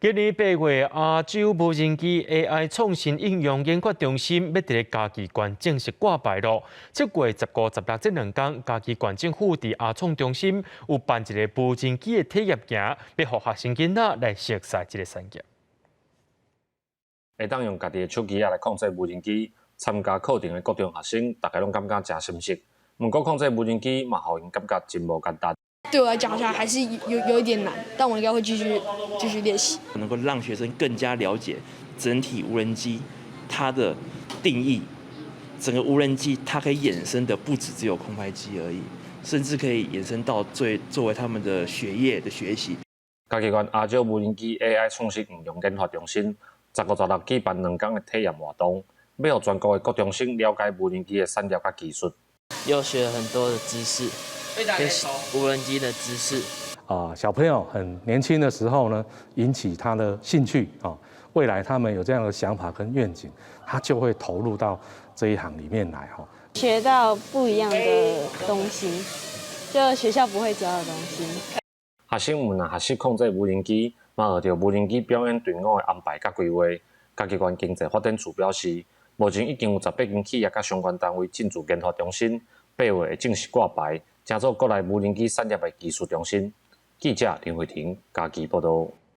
今年8月，亚洲无人机 AI 创新应用研究中心要伫嘉义县正式挂牌咯。7月15、16这2天，嘉义县政府伫亚创中心有办一个无人机的体验行，要互学生囡仔来熟悉这个产业。会当用家己的手机来控制无人机，参加课程的各中学生，大家拢感觉真深熟。不过控制无人机嘛，互因感觉真无简单。 对我来讲，好像还是有一点难，但我应该会继续练习，能够让学生更加了解整体无人机它的定义，整个无人机它可以衍生的不只有空拍机而已，甚至可以衍生到作为他们的学业的学习。嘉义县亚洲无人机 AI 创新应用研发中心15、16举办2天的体验活动，要让全国的各中生了解无人机的产业甲技术，又学了很多的知识。 跟无人机的知识小朋友很年轻的时候呢，引起他的兴趣未来他们有这样的想法跟愿景，他就会投入到这一行里面来学到不一样的东西，就学校不会教的东西。学生们学习控制无人机，嘛学着无人机表演队伍的安排甲规划。嘉义县经济发展处表示，目前已经有18间企业甲相关单位进驻研发中心，8月会正式挂牌。 成做国内无人机产业的技术中心。记者林慧婷，嘉义报道。